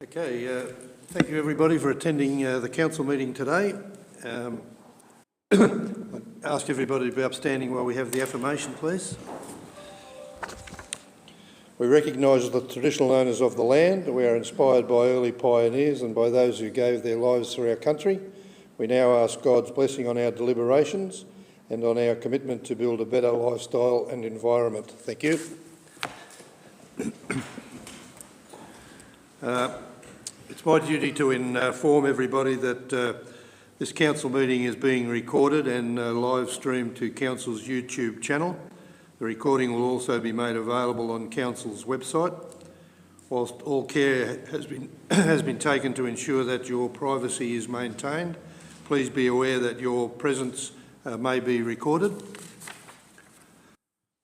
Okay, thank you everybody for attending the council meeting today. I ask everybody to be upstanding while we have the affirmation, please. We recognise the traditional owners of the land. We are inspired by early pioneers and by those who gave their lives for our country. We now ask God's blessing on our deliberations and on our commitment to build a better lifestyle and environment. Thank you. It's my duty to inform everybody that this council meeting is being recorded and live streamed to council's YouTube channel. The recording will also be made available on council's website. Whilst all care has been taken to ensure that your privacy is maintained, please be aware that your presence may be recorded.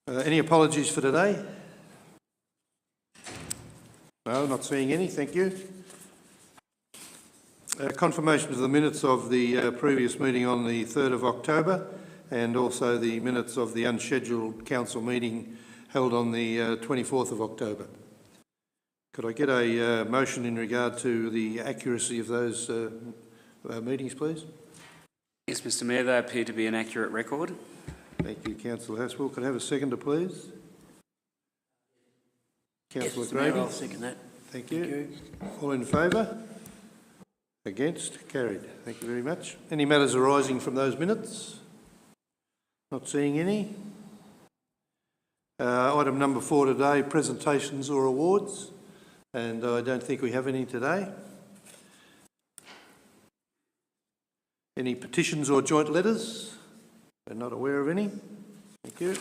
Any apologies for today? No, not seeing any, thank you. Confirmation of the minutes of the previous meeting on the 3rd of October and also the minutes of the unscheduled council meeting held on the 24th of October. Could I get a motion in regard to the accuracy of those meetings, please? Yes, Mr Mayor, they appear to be an accurate record. Thank you, Councillor Haswell. Could I have a seconder, please? Councillor Grady. I'll second that. Thank you. All in favour? Against? Carried. Thank you very much. Any matters arising from those minutes? Not seeing any. Item number 4 today, presentations or awards, and I don't think we have any today. Any petitions or joint letters? We're not aware of any. Thank you.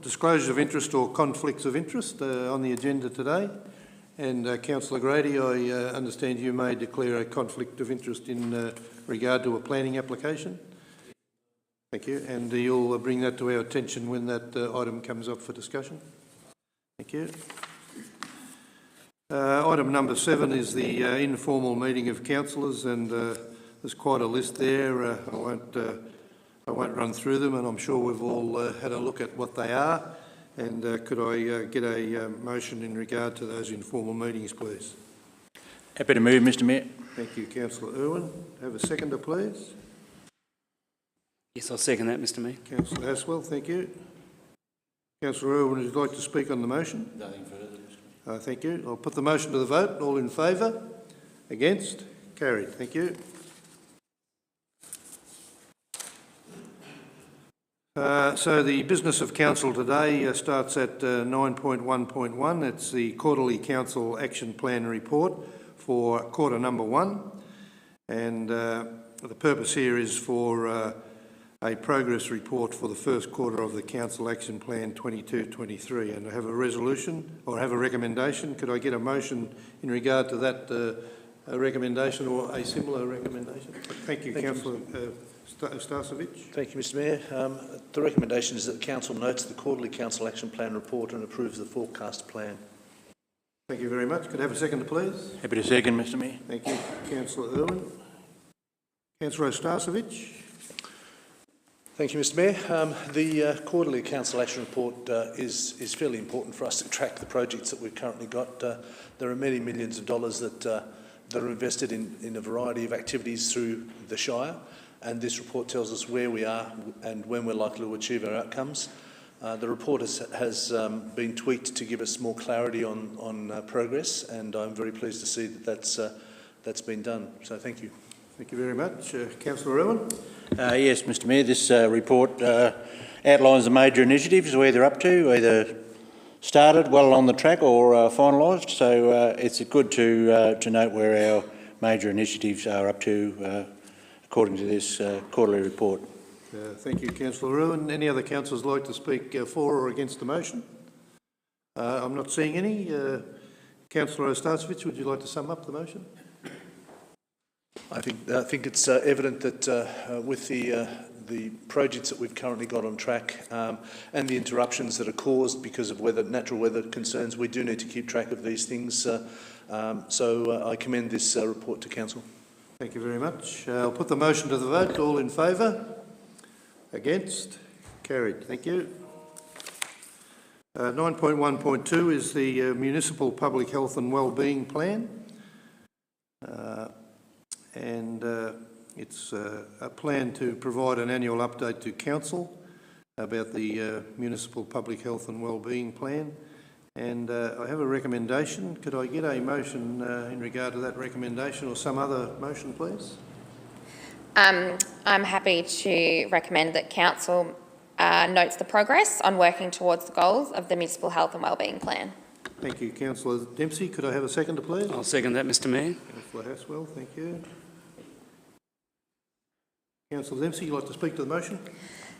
Disclosure of interest or conflicts of interest on the agenda today. And Councillor Grady, I understand you may declare a conflict of interest in regard to a planning application. Thank you. And you'll bring that to our attention when that item comes up for discussion. Thank you. Item number 7 is the informal meeting of councillors, and there's quite a list there. I won't run through them, and I'm sure we've all had a look at what they are. And could I get a motion in regard to those informal meetings, please? Happy to move, Mr Mayor. Thank you, Councillor Irwin. Have a seconder, please. Yes, I'll second that, Mr Mayor. Councillor Haswell, thank you. Councillor Irwin, would you like to speak on the motion? Nothing further, Mr Mayor. Thank you. I'll put the motion to the vote. All in favour? Against? Carried. Thank you. So the business of council today starts at 9.1.1. It's the quarterly council action plan report for quarter number 1, and the purpose here is for a progress report for the first quarter of the council action plan 22-23, and I have a resolution or have a recommendation. Could I get a motion in regard to that recommendation or a similar recommendation? Thank you, Councillor Starcevic. Thank you, Mr Mayor. The recommendation is that the Council notes the quarterly Council Action Plan report and approves the forecast plan. Thank you very much. Could I have a seconder, please? Happy to second, Mr Mayor. Thank you, Councillor Irwin. Councillor Starcevic. Thank you, Mr Mayor. The quarterly Council Action Report is fairly important for us to track the projects that we've currently got. There are many millions of dollars that are invested in a variety of activities through the Shire, and this report tells us where we are and when we're likely to achieve our outcomes. The report has been tweaked to give us more clarity on progress, and I'm very pleased to see that that's been done. So thank you. Thank you very much. Councillor Irwin. Yes, Mr Mayor, this report outlines the major initiatives where they're up to, either started, well on the track or finalised. So it's good to note where our major initiatives are up to according to this quarterly report. Thank you, Councillor Irwin. Any other councillors like to speak for or against the motion? I'm not seeing any. Councillor Starcevic, would you like to sum up the motion? I think it's evident that with the projects that we've currently got on track and the interruptions that are caused because of natural weather concerns, we do need to keep track of these things. So I commend this report to Council. Thank you very much. I'll put the motion to the vote. All in favour? Against? Carried. Thank you. 9.1.2 is the Municipal Public Health and Wellbeing Plan. It's a plan to provide an annual update to Council about the Municipal Public Health and Wellbeing Plan. And I have a recommendation. Could I get a motion in regard to that recommendation or some other motion, please? I'm happy to recommend that Council notes the progress on working towards the goals of the Municipal Health and Wellbeing Plan. Thank you, Councillor Dempsey. Could I have a seconder, please? I'll second that, Mr Mayor. Councillor Haswell, thank you. Councillor Dempsey, you'd like to speak to the motion?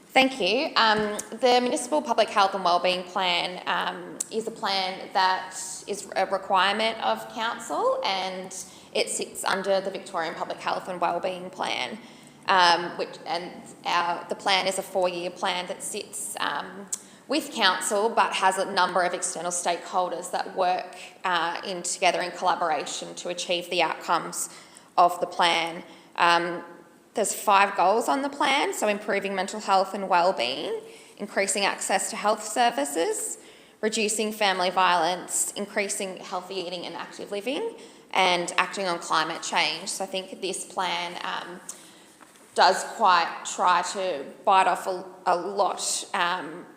Thank you. The Municipal Public Health and Wellbeing Plan is a plan that is a requirement of Council, and it sits under the Victorian Public Health and Wellbeing Plan, the plan is a 4-year plan that sits with Council but has a number of external stakeholders that work together in collaboration to achieve the outcomes of the plan. There's 5 goals on the plan, so improving mental health and wellbeing, increasing access to health services, reducing family violence, increasing healthy eating and active living, and acting on climate change. So I think this plan does quite try to bite off a lot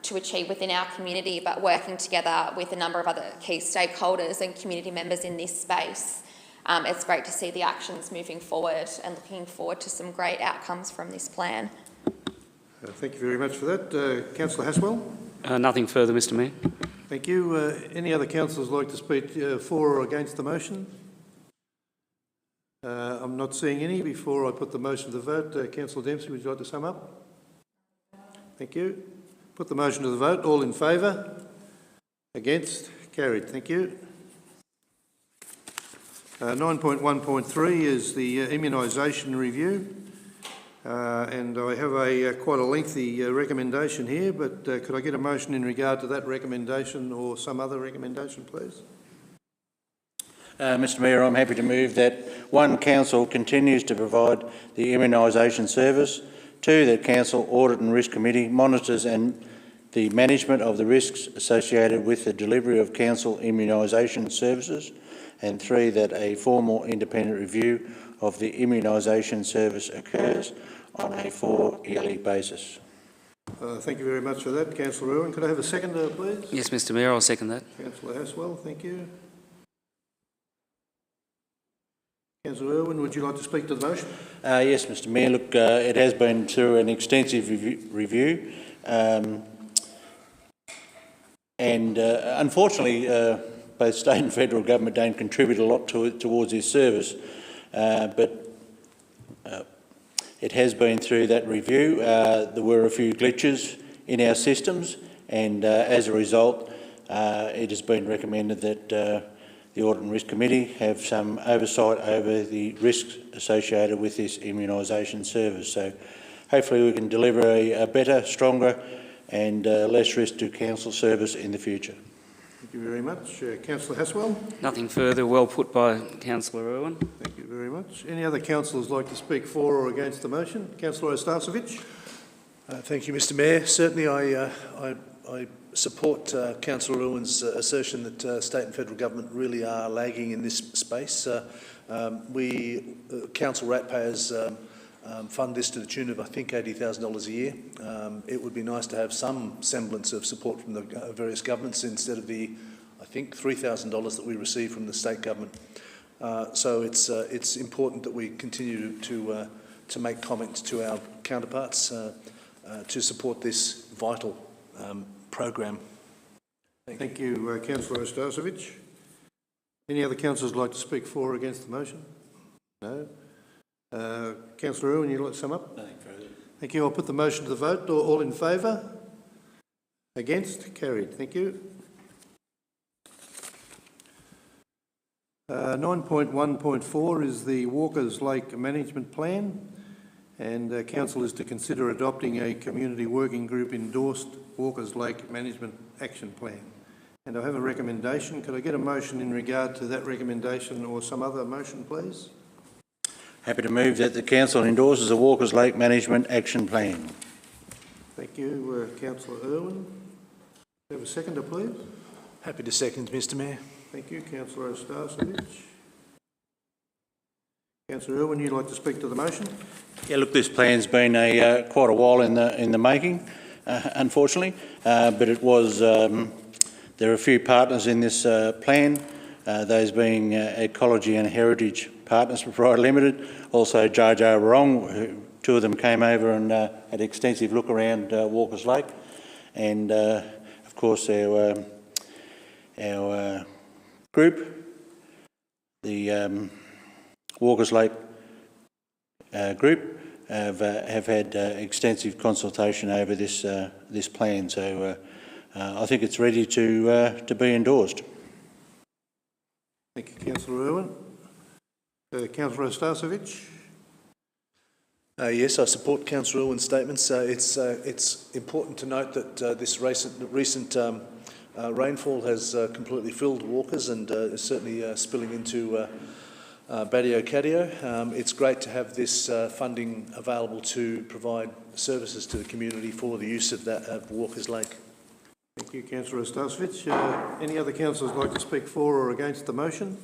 to achieve within our community, but working together with a number of other key stakeholders and community members in this space. It's great to see the actions moving forward and looking forward to some great outcomes from this plan. Thank you very much for that. Councillor Haswell? Nothing further, Mr Mayor. Thank you. Any other councillors like to speak for or against the motion? I'm not seeing any. Before I put the motion to the vote, Councillor Dempsey, would you like to sum up? Thank you. Put the motion to the vote. All in favour? Against? Carried. Thank you. 9.1.3 is the immunisation review, and I have quite a lengthy recommendation here, but could I get a motion in regard to that recommendation or some other recommendation, please? Mr Mayor, I'm happy to move that 1, Council continues to provide the immunisation service, 2, that Council Audit and Risk Committee monitors and the management of the risks associated with the delivery of Council immunisation services, and 3, that a formal independent review of the immunisation service occurs on a 4-yearly basis. Thank you very much for that. Councillor Irwin, could I have a seconder, please? Yes, Mr Mayor, I'll second that. Councillor Haswell, thank you. Councillor Irwin, would you like to speak to the motion? Yes, Mr Mayor. Look, it has been through an extensive review and unfortunately both state and federal government don't contribute a lot towards this service, but it has been through that review. There were a few glitches in our systems, and as a result it has been recommended that the Audit and Risk Committee have some oversight over the risks associated with this immunisation service. So hopefully we can deliver a better, stronger and less risk to Council service in the future. Thank you very much. Councillor Haswell? Nothing further. Well put by Councillor Irwin. Thank you very much. Any other councillors like to speak for or against the motion? Councillor Ostasovic? Thank you, Mr Mayor. Certainly I support Councillor Irwin's assertion that state and federal government really are lagging in this space. Council ratepayers fund this to the tune of, I think, $80,000 a year. It would be nice to have some semblance of support from the various governments instead of the, I think, $3,000 that we receive from the state government. So it's important that we continue to make comments to our counterparts to support this vital program. Thank you, Councillor Ostasovic. Any other councillors like to speak for or against the motion? No. Councillor Irwin, you'd like to sum up? Nothing further. Thank you. I'll put the motion to the vote. All in favour? Against? Carried. Thank you. 9.1.4 is the Walkers Lake Management Plan, and Council is to consider adopting a community working group endorsed Walkers Lake Management Action Plan. And I have a recommendation. Could I get a motion in regard to that recommendation or some other motion, please? Happy to move that the Council endorses the Walkers Lake Management Action Plan. Thank you, Councillor Irwin. Have a seconder, please. Happy to second, Mr Mayor. Thank you, Councillor Ostasevic. Councillor Irwin, you'd like to speak to the motion? Yeah, look, this plan's been quite a while in the making, unfortunately, but it was. There are a few partners in this plan, those being Ecology and Heritage Partners Proprietary Limited, also Jar Wrong, who two of them came over and had an extensive look around Walkers Lake, and of course our group, the Walkers Lake group, have had extensive consultation over this plan. So I think it's ready to be endorsed. Thank you, Councillor Irwin. Councillor Ostasevic. Yes, I support Councillor Irwin's statements. It's important to note that this recent rainfall has completely filled Walkers and is certainly spilling into Badio Cadio. It's great to have this funding available to provide services to the community for the use of Walkers Lake. Thank you, Councillor Ostasevic. Any other councillors like to speak for or against the motion?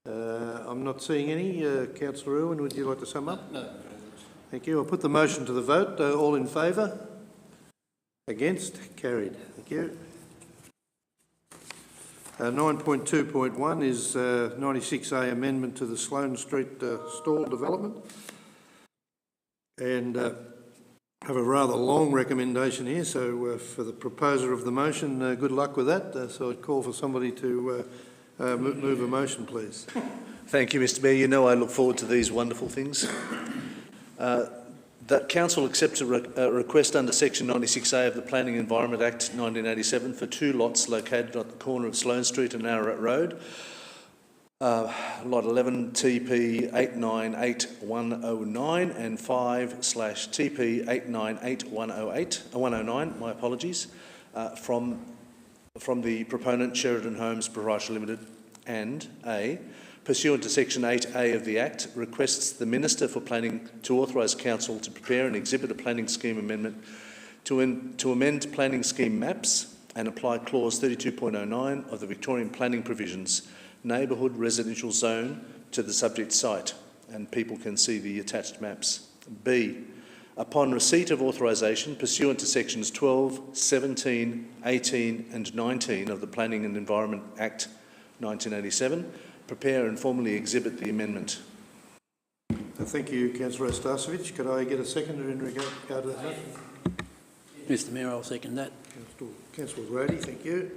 I'm not seeing any. Councillor Irwin, would you like to sum up? No. Thank you. I'll put the motion to the vote. All in favour? Against? Carried. Thank you. 9.2.1 is 96A amendment to the Sloane Street stall development. And I have a rather long recommendation here, so for the proposer of the motion, good luck with that. So I'd call for somebody to move a motion, please. Thank you, Mr Mayor. You know I look forward to these wonderful things. That Council accepts a request under Section 96A of the Planning and Environment Act 1987 for two lots located at the corner of Sloane Street and Ararat Road. Lot 11 TP 898109 and 5/TP 898109, my apologies, from the proponent Sheridan Homes Proprietary Limited, and A, pursuant to Section 8A of the Act, requests the Minister for Planning to authorise Council to prepare and exhibit a planning scheme amendment to amend planning scheme maps and apply Clause 32.09 of the Victorian Planning Provisions Neighbourhood Residential Zone to the subject site, and people can see the attached maps. B, upon receipt of authorisation pursuant to Sections 12, 17, 18 and 19 of the Planning and Environment Act 1987, prepare and formally exhibit the amendment. Thank you, Councillor Ostasevic. Could I get a seconder in regard to that motion? Mr Mayor, I'll second that. Councillor Grady, thank you.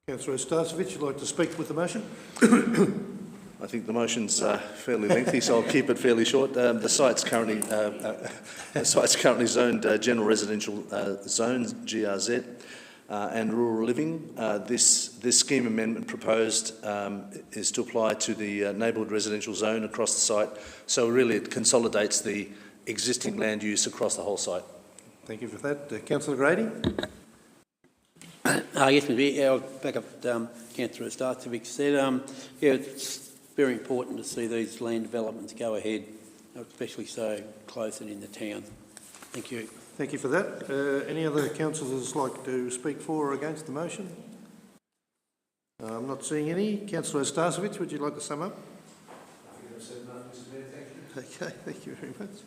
Councillor Ostasevic, you'd like to speak with the motion? I think the motion's fairly lengthy, so I'll keep it fairly short. The site's currently zoned General Residential Zones, GRZ, and Rural Living. This scheme amendment proposed is to apply to the Neighbourhood Residential Zone across the site, so really it consolidates the existing land use across the whole site. Thank you for that. Councillor Grady? Yes, Mr Mayor, I'll back up Councillor Ostasevic said. Yeah, it's very important to see these land developments go ahead, especially so close and in the town. Thank you. Thank you for that. Any other councillors like to speak for or against the motion? I'm not seeing any. Councillor Ostasevic, would you like to sum up? Okay, thank you very much.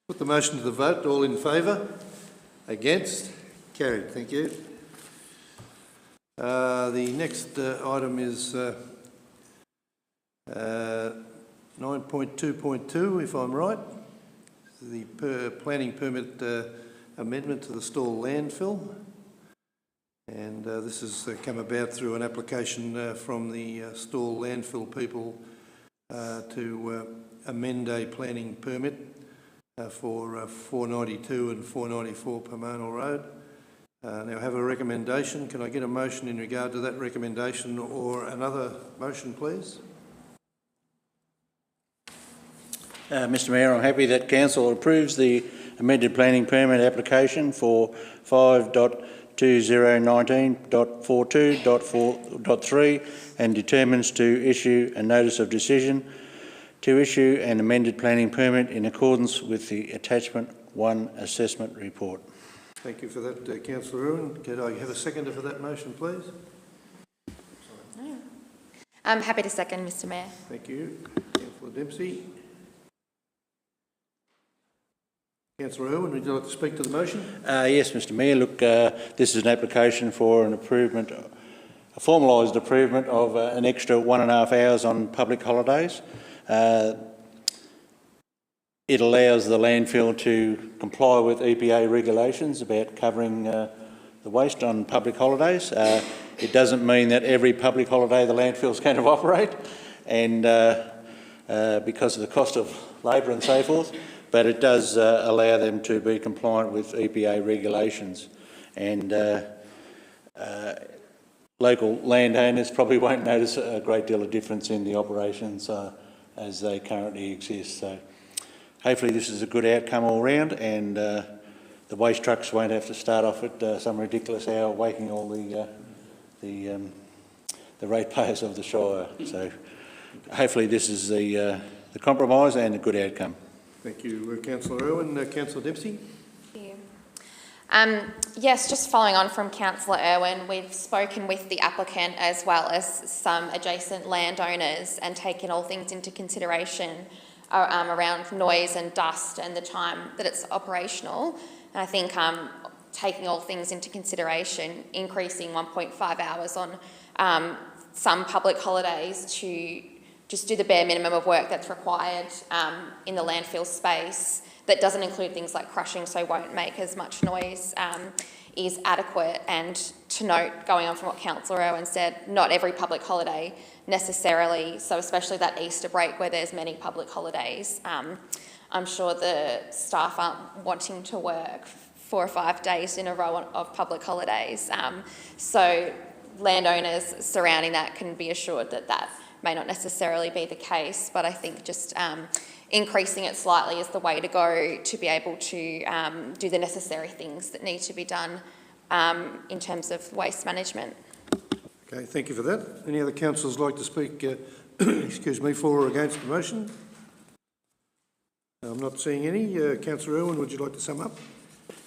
Put the motion to the vote. All in favour? Against? Carried. Thank you. The next item is 9.2.2, if I'm right. The planning permit amendment to the Stawell landfill. And this has come about through an application from the Stawell landfill people to amend a planning permit for 492 and 494 Pomona Road. Now I have a recommendation. Can I get a motion in regard to that recommendation or another motion, please? Mr Mayor, I'm happy that Council approves the amended planning permit application for 5.2019.42.4.3 and determines to issue a notice of decision to issue an amended planning permit in accordance with the Attachment 1 Assessment Report. Thank you for that, Councillor Irwin. Could I have a seconder for that motion, please? I'm happy to second, Mr Mayor. Thank you. Councillor Dempsey. Councillor Irwin, would you like to speak to the motion? Yes, Mr Mayor. Look, this is an application for an improvement, a formalised improvement of an extra 1.5 hours on public holidays. It allows the landfill to comply with EPA regulations about covering the waste on public holidays. It doesn't mean that every public holiday the landfill is going to operate, and because of the cost of labour and so forth, but it does allow them to be compliant with EPA regulations. And local landowners probably won't notice a great deal of difference in the operations as they currently exist. So hopefully this is a good outcome all round, and the waste trucks won't have to start off at some ridiculous hour waking all the ratepayers of the Shire. So hopefully this is the compromise and a good outcome. Thank you, Councillor Irwin. Councillor Dempsey. Thank you. Yes, just following on from Councillor Irwin, we've spoken with the applicant as well as some adjacent landowners and taken all things into consideration around noise and dust and the time that it's operational. And I think taking all things into consideration, increasing 1.5 hours on some public holidays to just do the bare minimum of work that's required in the landfill space that doesn't include things like crushing, so won't make as much noise, is adequate. And to note, going on from what Councillor Irwin said, not every public holiday necessarily, so especially that Easter break where there's many public holidays, I'm sure the staff aren't wanting to work 4 or 5 days in a row of public holidays. So landowners surrounding that can be assured that that may not necessarily be the case, but I think just increasing it slightly is the way to go to be able to do the necessary things that need to be done in terms of waste management. Okay, thank you for that. Any other councillors like to speak, excuse me, for or against the motion? I'm not seeing any. Councillor Irwin, would you like to sum up?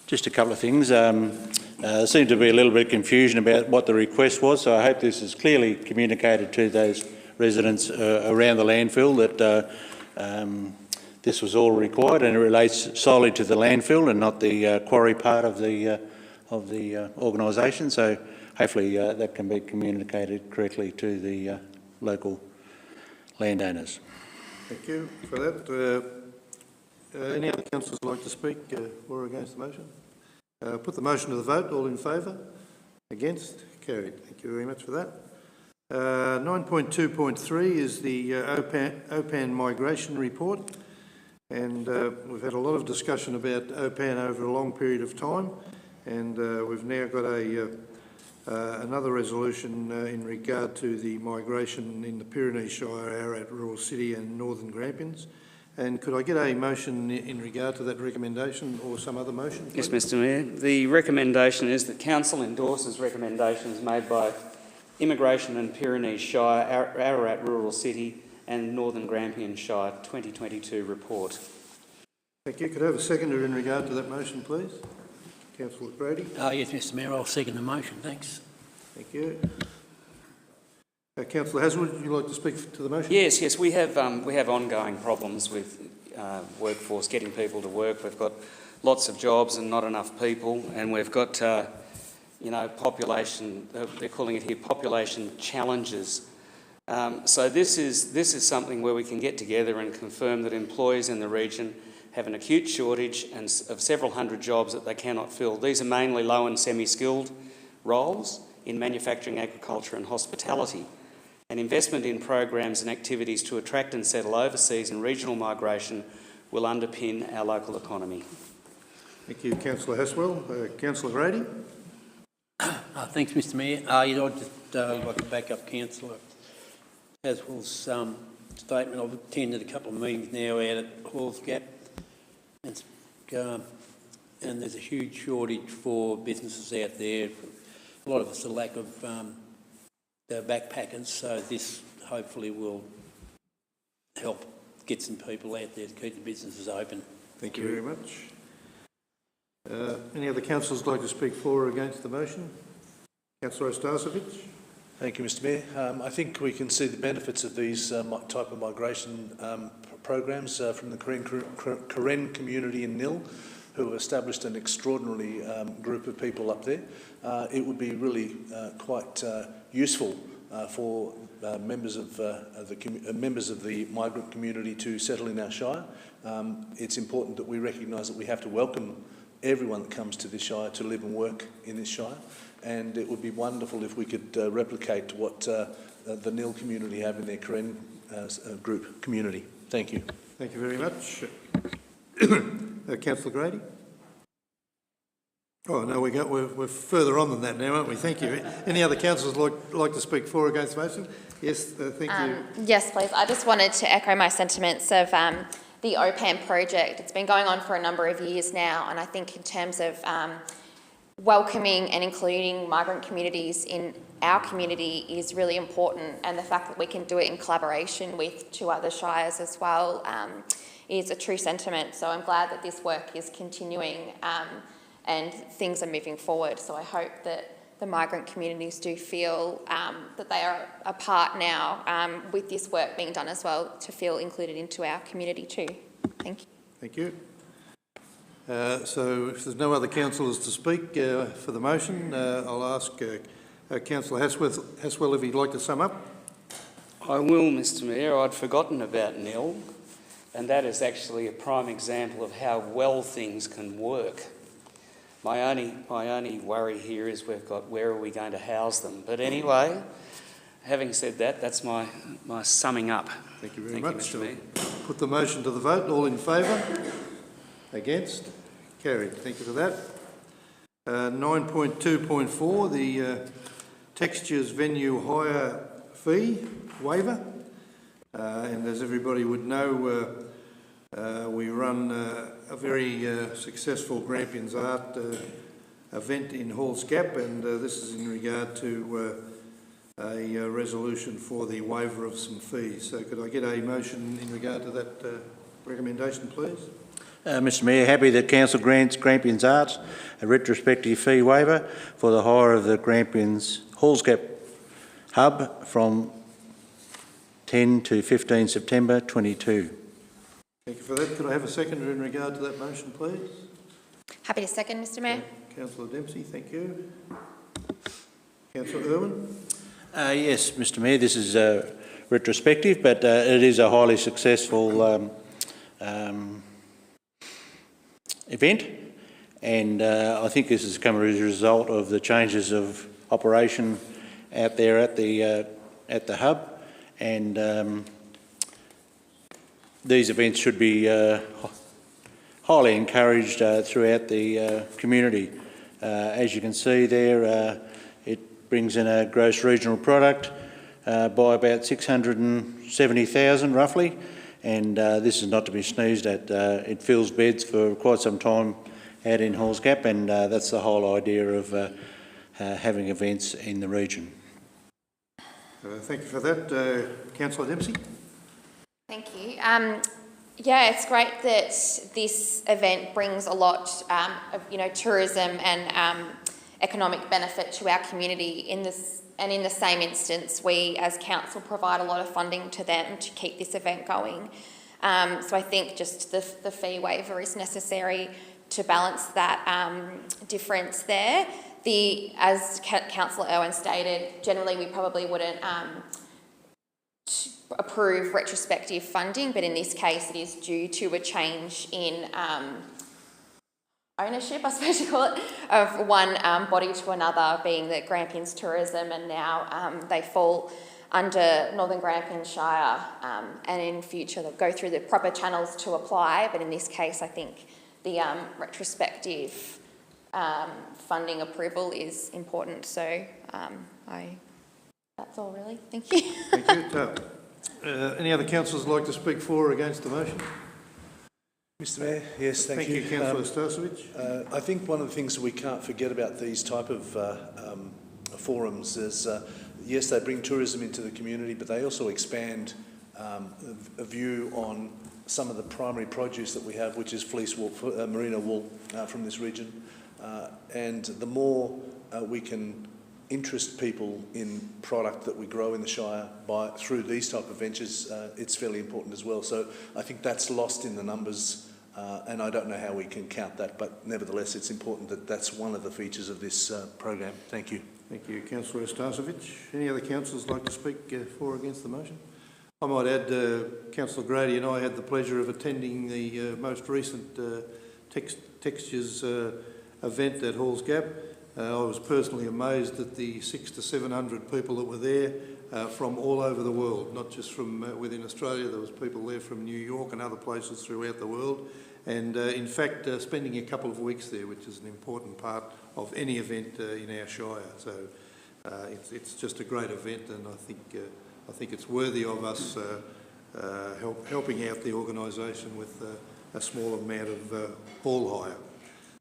Just a couple of things. There seemed to be a little bit of confusion about what the request was, so I hope this is clearly communicated to those residents around the landfill that this was all required, and it relates solely to the landfill and not the quarry part of the organisation. So hopefully that can be communicated correctly to the local landowners. Thank you for that. Any other councillors like to speak for or against the motion? Put the motion to the vote. All in favour? Against? Carried. Thank you very much for that. 9.2.3 is the OPAN migration report, and we've had a lot of discussion about OPAN over a long period of time, and we've now got another resolution in regard to the migration in the Pyrenees Shire, Ararat Rural City and Northern Grampians. And could I get a motion in regard to that recommendation, or some other motion, please? Yes, Mr Mayor. The recommendation is that Council endorses recommendations made by Immigration and Pyrenees Shire, Ararat Rural City and Northern Grampians Shire 2022 report. Thank you. Could I have a seconder in regard to that motion, please? Councillor Brady. Yes, Mr Mayor, I'll second the motion. Thanks. Thank you. Councillor Hazelwood, would you like to speak to the motion? Yes, we have ongoing problems with workforce, getting people to work. We've got lots of jobs and not enough people, and we've got population. They're calling it here population challenges. So this is something where we can get together and confirm that employees in the region have an acute shortage of several hundred jobs that they cannot fill. These are mainly low and semi-skilled roles in manufacturing, agriculture and hospitality. And investment in programs and activities to attract and settle overseas and regional migration will underpin our local economy. Thank you, Councillor Haswell. Councillor Grady. Thanks, Mr Mayor. I'd just like to back up Councillor Haswell's statement. I've attended a couple of meetings now out at Halls Gap, and there's a huge shortage for businesses out there. A lot of it's a lack of backpackers, so this hopefully will help get some people out there to keep the businesses open. Thank you very much. Any other councillors like to speak for or against the motion? Councillor Ostasevic. Thank you, Mr Mayor. I think we can see the benefits of these type of migration programs from the Karen community in Nil, who have established an extraordinary group of people up there. It would be really quite useful for members of the migrant community to settle in our shire. It's important that we recognise that we have to welcome everyone that comes to this shire to live and work in this shire, and it would be wonderful if we could replicate what the Nil community have in their Karen group community. Thank you. Thank you very much. Councillor Grady. Oh no, we're further on than that now, aren't we? Thank you. Any other councillors like to speak for or against the motion? Yes, thank you. Yes, please. I just wanted to echo my sentiments of the OPAM project. It's been going on for a number of years now, and I think in terms of welcoming and including migrant communities in our community is really important, and the fact that we can do it in collaboration with 2 other shires as well is a true sentiment. So I'm glad that this work is continuing and things are moving forward. So I hope that the migrant communities do feel that they are a part now with this work being done as well, to feel included into our community too. Thank you. Thank you. So if there's no other councillors to speak for the motion, I'll ask Councillor Haswell if he'd like to sum up. I will, Mr Mayor. I'd forgotten about Nil, and that is actually a prime example of how well things can work. My only worry here is we've got where are we going to house them. But anyway, having said that, that's my summing up. Thank you very much. Mr Mayor. Put the motion to the vote. All in favour? Against? Carried. Thank you for that. 9.2.4, the textures venue hire fee waiver. And as everybody would know, we run a very successful Grampians art event in Halls Gap, and this is in regard to a resolution for the waiver of some fees. So could I get a motion in regard to that recommendation, please? Mr Mayor, happy that Council grants Grampians Arts a retrospective fee waiver for the hire of the Grampians Hallsgap Hub from 10 to 15 September 22. Thank you for that. Could I have a seconder in regard to that motion, please? Happy to second, Mr Mayor. Councillor Dempsey, thank you. Councillor Irwin? Yes, Mr Mayor, this is retrospective, but it is a highly successful event, and I think this has come as a result of the changes of operation out there at the hub, and these events should be highly encouraged throughout the community. As you can see there, it brings in a gross regional product by about 670,000 roughly, and this is not to be sneezed at. It fills beds for quite some time out in Halls Gap, and that's the whole idea of having events in the region. Thank you for that. Councillor Dempsey? Thank you. Yeah, it's great that this event brings a lot of tourism and economic benefit to our community. In the same instance, we as council provide a lot of funding to them to keep this event going. So I think just the fee waiver is necessary to balance that difference there. As Councillor Irwin stated, generally we probably wouldn't approve retrospective funding, but in this case it is due to a change in ownership, I suppose you call it, of one body to another, being the Grampians Tourism, and now they fall under Northern Grampians Shire, and in future they'll go through the proper channels to apply, but in this case I think the retrospective funding approval is important, so that's all really. Thank you. Thank you. Any other councillors like to speak for or against the motion? Mr Mayor, yes, thank you. Thank you, Councillor Ostasevic. I think one of the things that we can't forget about these type of forums is, yes, they bring tourism into the community, but they also expand a view on some of the primary produce that we have, which is fleece wool, merino wool from this region. And the more we can interest people in product that we grow in the Shire through these type of ventures, it's fairly important as well. So I think that's lost in the numbers, and I don't know how we can count that, but nevertheless it's important that that's one of the features of this program. Thank you. Thank you, Councillor Stasovich. Any other councillors like to speak for or against the motion? I might add, Councillor Grady and I had the pleasure of attending the most recent Textures event at Halls Gap. I was personally amazed at the 600 to 700 people that were there from all over the world, not just from within Australia. There was people there from New York and other places throughout the world. And in fact, spending a couple of weeks there, which is an important part of any event in our Shire. So it's just a great event, and I think it's worthy of us helping out the organisation with a small amount of hall hire.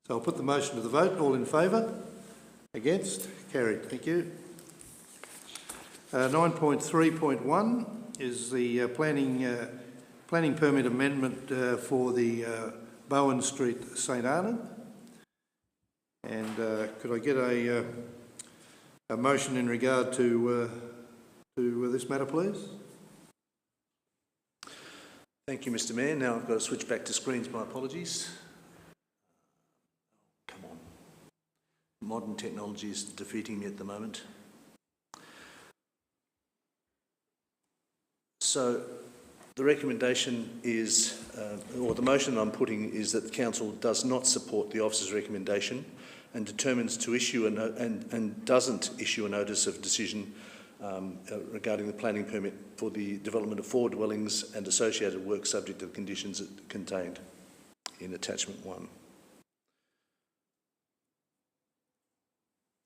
So I'll put the motion to the vote. All in favour? Against? Carried. Thank you. 9.3.1 is the planning permit amendment for the Bowen Street, St Arnaud. And could I get a motion in regard to this matter, please? Thank you, Mr. Mayor. Now I've got to switch back to screens. My apologies. Come on. Modern technology is defeating me at the moment. So the recommendation is, or the motion I'm putting is that the Council does not support the officer's recommendation and determines to issue and doesn't issue a notice of decision regarding the planning permit for the development of 4 dwellings and associated work subject to the conditions contained in attachment 1.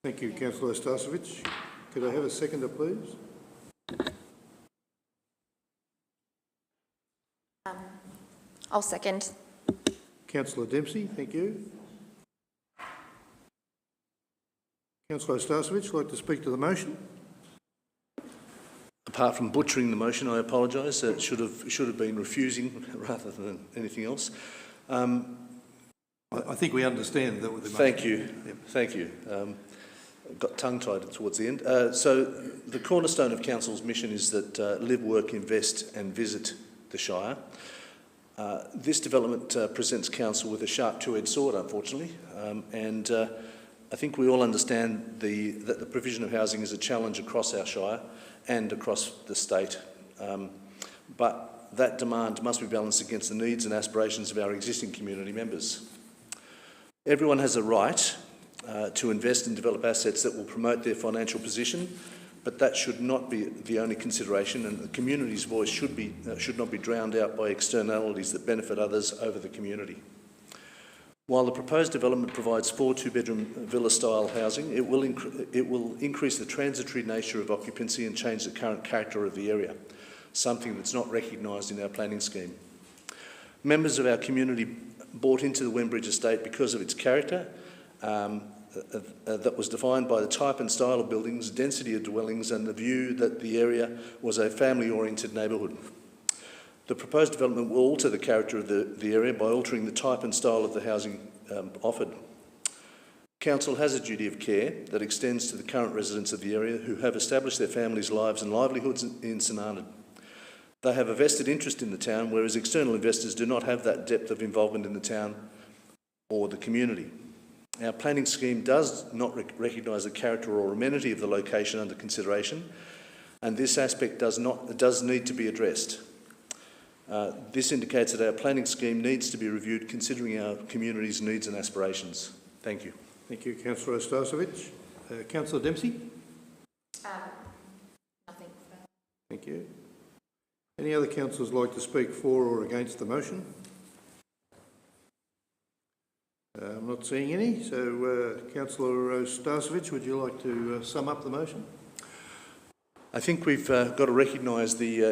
Thank you, Councillor Stasovich. Could I have a seconder, please? I'll second. Councillor Dempsey, thank you. Councillor Stasovich, like to speak to the motion? Apart from butchering the motion, I apologise. It should have been refusing rather than anything else. I think we understand that with the motion. Thank you. Yep. Thank you. Got tongue-tied towards the end. So the cornerstone of Council's mission is that live, work, invest and visit the Shire. This development presents Council with a sharp two-edged sword, unfortunately, and I think we all understand that the provision of housing is a challenge across our Shire and across the state, but that demand must be balanced against the needs and aspirations of our existing community members. Everyone has a right to invest and develop assets that will promote their financial position, but that should not be the only consideration, and the community's voice should not be drowned out by externalities that benefit others over the community. While the proposed development provides 4 two-bedroom villa-style housing, it will increase the transitory nature of occupancy and change the current character of the area, something that's not recognised in our planning scheme. Members of our community bought into the Wembridge estate because of its character that was defined by the type and style of buildings, density of dwellings and the view that the area was a family-oriented neighbourhood. The proposed development will alter the character of the area by altering the type and style of the housing offered. Council has a duty of care that extends to the current residents of the area who have established their families' lives and livelihoods in St Arnaud. They have a vested interest in the town, whereas external investors do not have that depth of involvement in the town or the community. Our planning scheme does not recognise the character or amenity of the location under consideration, and this aspect does need to be addressed. This indicates that our planning scheme needs to be reviewed considering our community's needs and aspirations. Thank you. Thank you, Councillor Stasovich. Councillor Dempsey? Nothing. Thank you. Any other councillors like to speak for or against the motion? I'm not seeing any, so Councillor Stasovich, would you like to sum up the motion? I think we've got to recognise the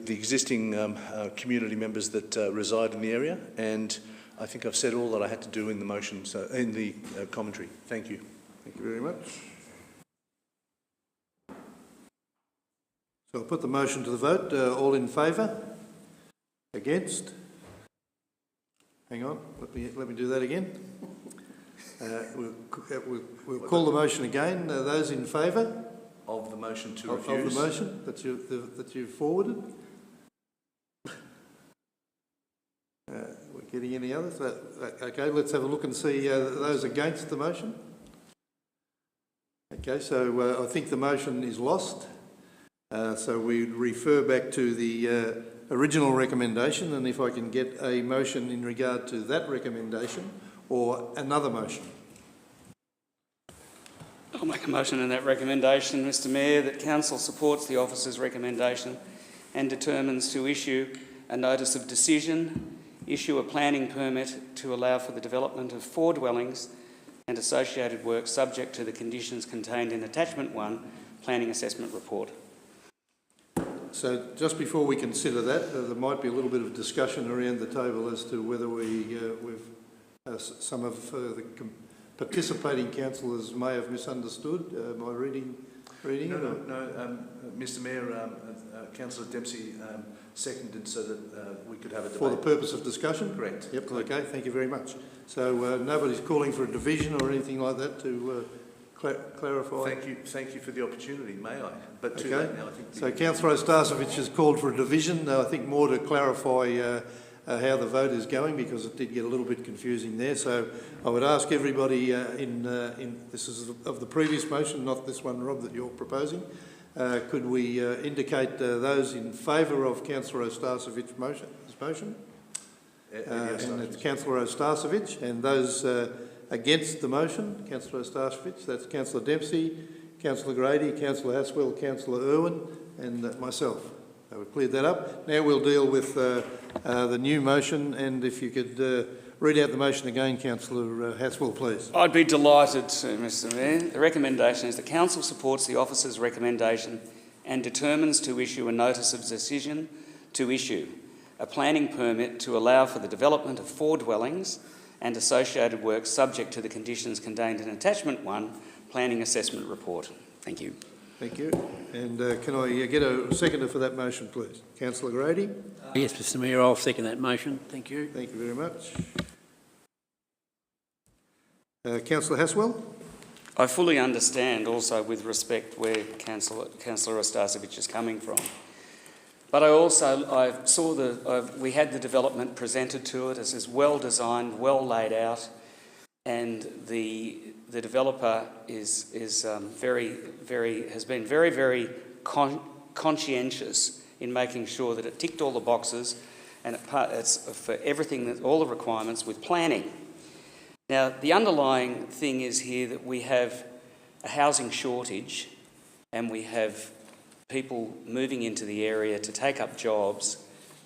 existing community members that reside in the area, and I think I've said all that I had to do in the motion, so in the commentary. Thank you. Thank you very much. So I'll put the motion to the vote. All in favour? Against? Hang on, let me do that again. We'll call the motion again. Those in favour? Of the motion to Of refuse. the motion that you've forwarded? We're getting any others? Okay, let's have a look and see those against the motion. Okay, so I think the motion is lost. So we refer back to the original recommendation, and if I can get a motion in regard to that recommendation or another motion. I'll make a motion in that recommendation, Mr Mayor, that Council supports the officer's recommendation and determines to issue a notice of decision, issue a planning permit to allow for the development of 4 dwellings and associated work subject to the conditions contained in Attachment 1, Planning Assessment Report. So just before we consider that, there might be a little bit of discussion around the table as to whether some of the participating councillors may have misunderstood my reading. No, Mr Mayor, Councillor Dempsey seconded so that we could have a debate. For the purpose of discussion? Correct. Yep, okay, thank you very much. So nobody's calling for a division or anything like that to clarify? Thank you for the opportunity, may I? But too Okay. late now, I think. So Councillor Ostasevich has called for a division. I think more to clarify how the vote is going, because it did get a little bit confusing there. So I would ask everybody this is of the previous motion, not this one, Rob, that you're proposing. Could we indicate those in favour of Councillor Ostasevich's motion? And it's Councillor Ostasevich, and those against the motion, Councillor Ostasevich, that's Councillor Dempsey, Councillor Grady, Councillor Haswell, Councillor Irwin, and myself. So we've cleared that up. Now we'll deal with the new motion, and if you could read out the motion again, Councillor Haswell, please. I'd be delighted to, Mr Mayor. The recommendation is the Council supports the officer's recommendation and determines to issue a notice of decision to issue a planning permit to allow for the development of 4 dwellings and associated work subject to the conditions contained in Attachment 1, Planning Assessment Report. Thank you. Thank you. And can I get a seconder for that motion, please? Councillor Grady? Yes, Mr Mayor, I'll second that motion. Thank you. Thank you very much. Councillor Haswell? I fully understand also with respect where Councillor Ostasevich is coming from. But we had the development presented to it as is well designed, well laid out, and the developer has been very conscientious in making sure that it ticked all the boxes and it's for everything, all the requirements with planning. Now, the underlying thing is here that we have a housing shortage and we have people moving into the area to take up jobs,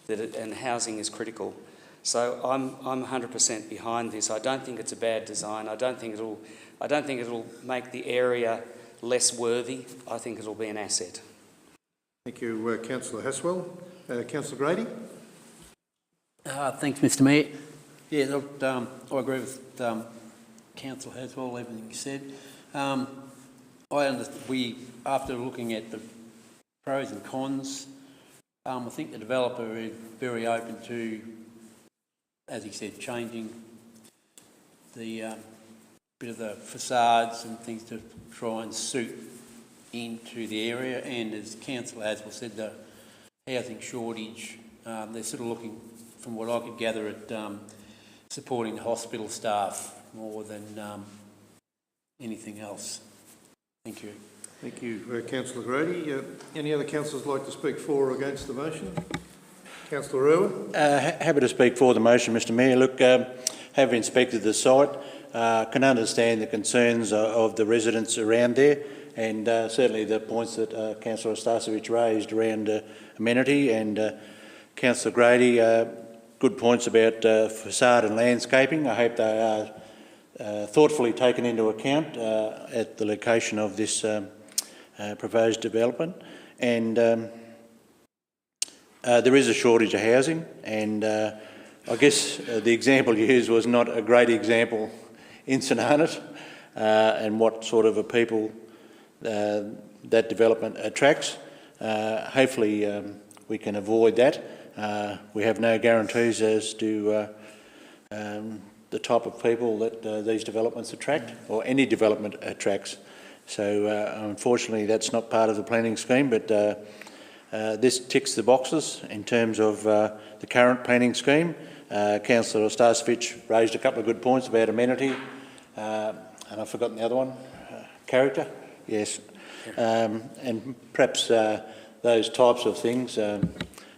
and housing is critical. So I'm 100% behind this. I don't think it's a bad design. I don't think it'll make the area less worthy. I think it'll be an asset. Thank you, Councillor Haswell. Councillor Grady? Thanks, Mr Mayor. Yeah, look, I agree with Councillor Haswell, everything you said. After looking at the pros and cons, I think the developer is very open to, as he said, changing the bit of the facades and things to try and suit into the area. And as Councillor Haswell said, the housing shortage, they're sort of looking, from what I could gather, at supporting the hospital staff more than anything else. Thank you. Thank you, Councillor Grady. Any other councillors like to speak for or against the motion? Councillor Irwin? Happy to speak for the motion, Mr Mayor. Look, have inspected the site, can understand the concerns of the residents around there, and certainly the points that Councillor Ostasevich raised around amenity, and Councillor Grady, good points about facade and landscaping. I hope they are thoughtfully taken into account at the location of this proposed development. And there is a shortage of housing, and I guess the example used was not a great example in St Arnott, and what sort of a people that development attracts. hopefully we can avoid that. We have no guarantees as to the type of people that these developments attract, or any development attracts. So unfortunately that's not part of the planning scheme, but this ticks the boxes in terms of the current planning scheme. Councillor Starcevich raised a couple of good points about amenity, and I've forgotten the other one, character, yes. And perhaps those types of things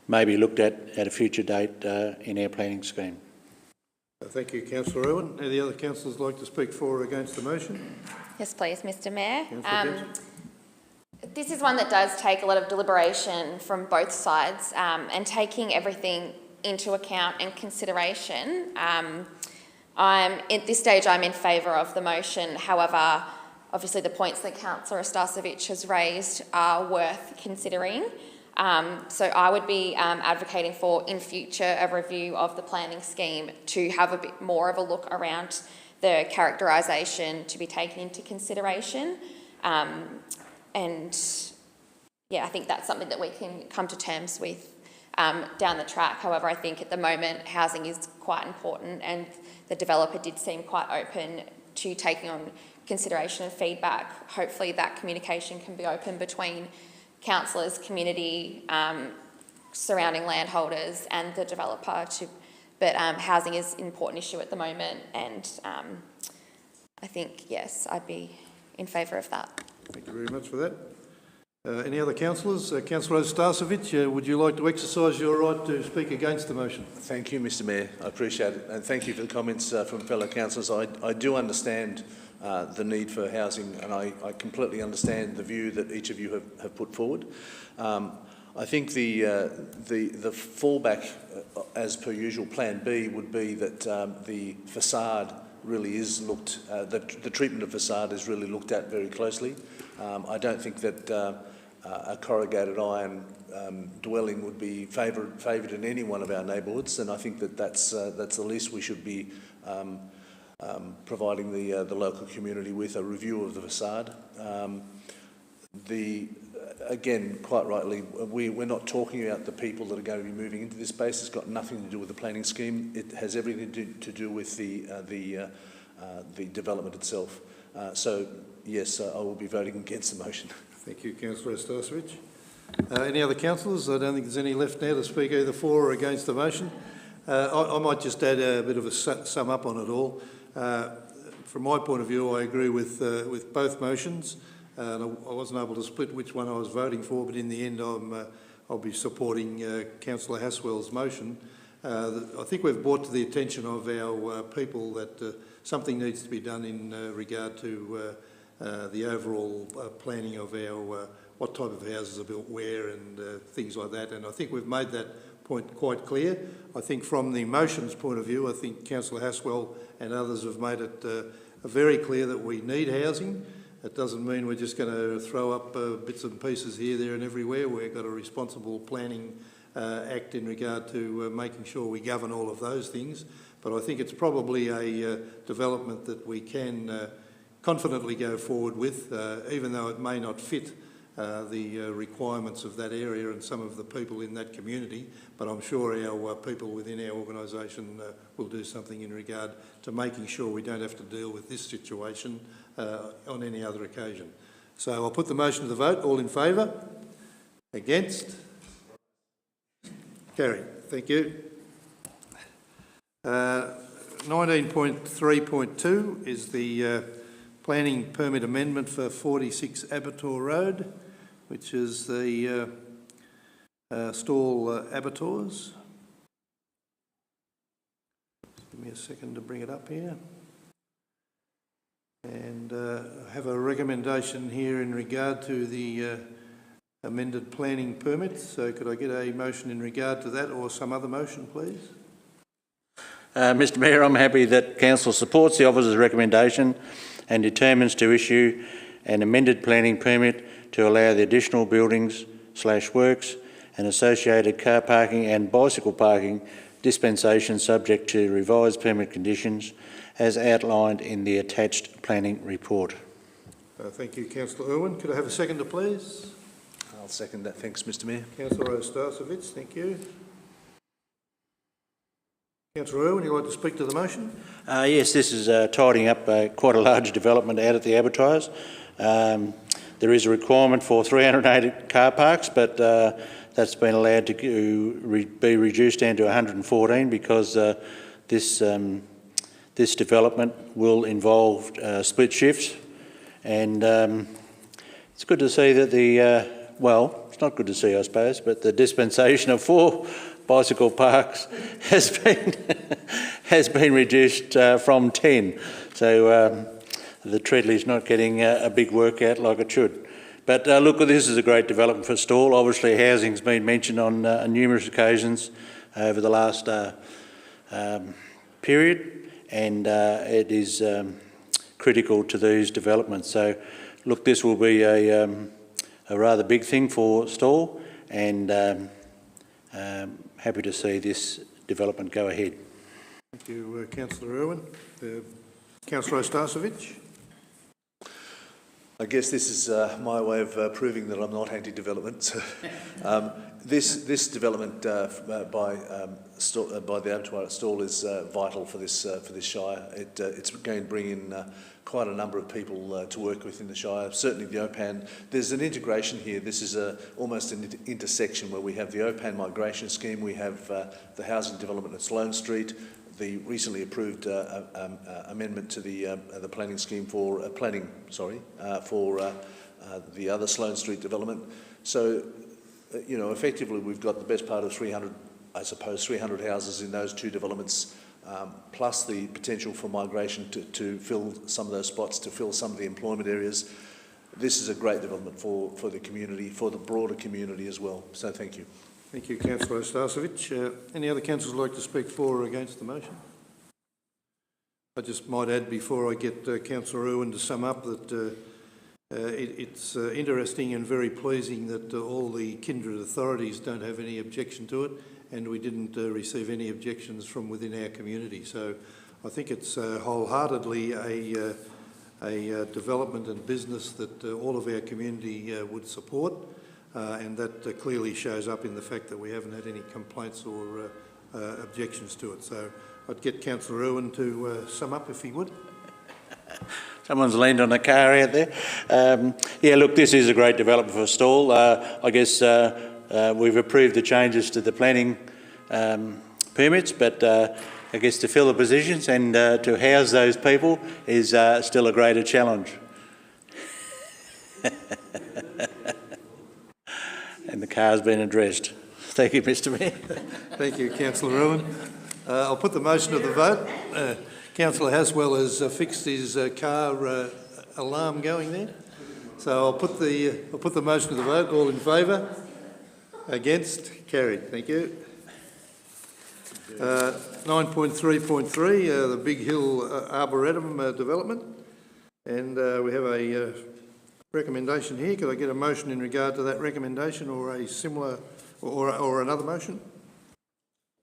may be looked at a future date in our planning scheme. Thank you, Councillor Irwin. Any other councillors like to speak for or against the motion? Yes, please, Mr Mayor. Councillor This is one that does take a lot of deliberation from both sides, and taking everything into account and consideration. At this stage, I'm in favour of the motion. However, obviously the points that Councillor Starcevich has raised are worth considering. So I would be advocating for, in future, a review of the planning scheme to have a bit more of a look around the characterisation to be taken into consideration. And yeah, I think that's something that we can come to terms with down the track. However, I think at the moment housing is quite important, and the developer did seem quite open to taking on consideration and feedback. Hopefully that communication can be open between councillors, community, surrounding landholders and the developer. But housing is an important issue at the moment, and I think, yes, I'd be in favour of that. Thank you very much for that. Any other councillors? Councillor Starcevich, would you like to exercise your right to speak against the motion? Thank you, Mr Mayor. I appreciate it. And thank you for the comments from fellow councillors. I do understand the need for housing, and I completely understand the view that each of you have put forward. I think the fallback, as per usual, Plan B would be that the facade really is looked, the treatment of facade is really looked at very closely. I don't think that a corrugated iron dwelling would be favoured in any one of our neighbourhoods, and I think that that's the least we should be providing the local community with, a review of the facade. Again, quite rightly, we're not talking about the people that are going to be moving into this space. It's got nothing to do with the planning scheme. It has everything to do with the development itself. So yes, I will be voting against the motion. Thank you, Councillor Starcevich. Any other councillors? I don't think there's any left now to speak either for or against the motion. I might just add a bit of a sum up on it all. From my point of view, I agree with both motions. I wasn't able to split which one I was voting for, but in the end I'll be supporting Councillor Haswell's motion. I think we've brought to the attention of our people that something needs to be done in regard to the overall planning of our what type of houses are built where and things like that, and I think we've made that point quite clear. I think from the motion's point of view, I think Councillor Haswell and others have made it very clear that we need housing. It doesn't mean we're just going to throw up bits and pieces here, there and everywhere. We've got a responsible planning act in regard to making sure we govern all of those things. But I think it's probably a development that we can confidently go forward with, even though it may not fit the requirements of that area and some of the people in that community. But I'm sure our people within our organisation will do something in regard to making sure we don't have to deal with this situation on any other occasion. So I'll put the motion to the vote. All in favour? Against? Carried. Thank you. 19.3.2 is the planning permit amendment for 46 Abattoir Road, which is the stall abattoirs. Give me a second to bring it up here. And I have a recommendation here in regard to the amended planning permit. So could I get a motion in regard to that, or some other motion, please? Mr Mayor, I'm happy that Council supports the officer's recommendation and determines to issue an amended planning permit to allow the additional buildings/works and associated car parking and bicycle parking dispensation subject to revised permit conditions as outlined in the attached planning report. Thank you, Councillor Irwin. Could I have a seconder, please? I'll second that. Thanks, Mr Mayor. Councillor Starcevic, thank you. Councillor Irwin, would you like to speak to the motion? Yes, this is tidying up quite a large development out at the Advertise. There is a requirement for 380 car parks, but that's been allowed to be reduced down to 114 because this development will involve split shifts, and it's good to see that it's not good to see, I suppose, but the dispensation of 4 bicycle parks has been reduced from 10. So the Treadley's not getting a big workout like it should. But look, this is a great development for Stawell. Obviously, housing's been mentioned on numerous occasions over the last period, and it is critical to these developments. So, look, this will be a rather big thing for Stawell, and happy to see this development go ahead. Thank you, Councillor Irwin. Councillor Starcevic. I guess this is my way of proving that I'm not anti-development. So, this development by the abattoir at Stawell is vital for this shire. It's going to bring in quite a number of people to work with in the shire. Certainly the OPAN. There's an integration here. This is almost an intersection where we have the OPAN migration scheme. We have the housing development at Sloane Street. The recently approved amendment to the planning scheme for the other Sloane Street development. So, you know, effectively we've got the best part of 300 houses in those 2 developments, plus the potential for migration to fill some of those spots, to fill some of the employment areas. This is a great development for the community, for the broader community as well. So thank you. Thank you, Councillor Starcevic. Any other councillors like to speak for or against the motion? I just might add before I get Councillor Irwin to sum up that it's interesting and very pleasing that all the kindred authorities don't have any objection to it, and we didn't receive any objections from within our community. So I think it's wholeheartedly a development and business that all of our community would support. And that clearly shows up in the fact that we haven't had any complaints or objections to it. So I'd get Councillor Irwin to sum up if he would. Someone's leaned on a car out there. Yeah, look, this is a great development for Stawell. I guess we've approved the changes to the planning permits, but I guess to fill the positions and to house those people is still a greater challenge. And the car's been addressed. Thank you, Mr Mayor. Thank you, Councillor Irwin. I'll put the motion to the vote. Councillor Haswell has fixed his car alarm going there. So I'll put the motion to the vote. All in favour? Against? Carried. Thank you. 9.3.3, the Big Hill Arboretum development. And we have a recommendation here. Could I get a motion in regard to that recommendation, or a similar, or another motion?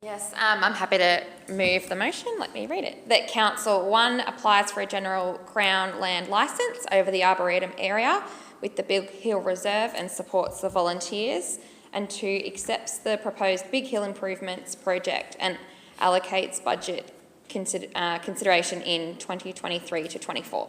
Yes, I'm happy to move the motion. Let me read it. That Council 1 applies for a general Crown land licence over the Arboretum area with the Big Hill Reserve and supports the volunteers, and 2 accepts the proposed Big Hill Improvements project and allocates budget consideration in 2023 to 24.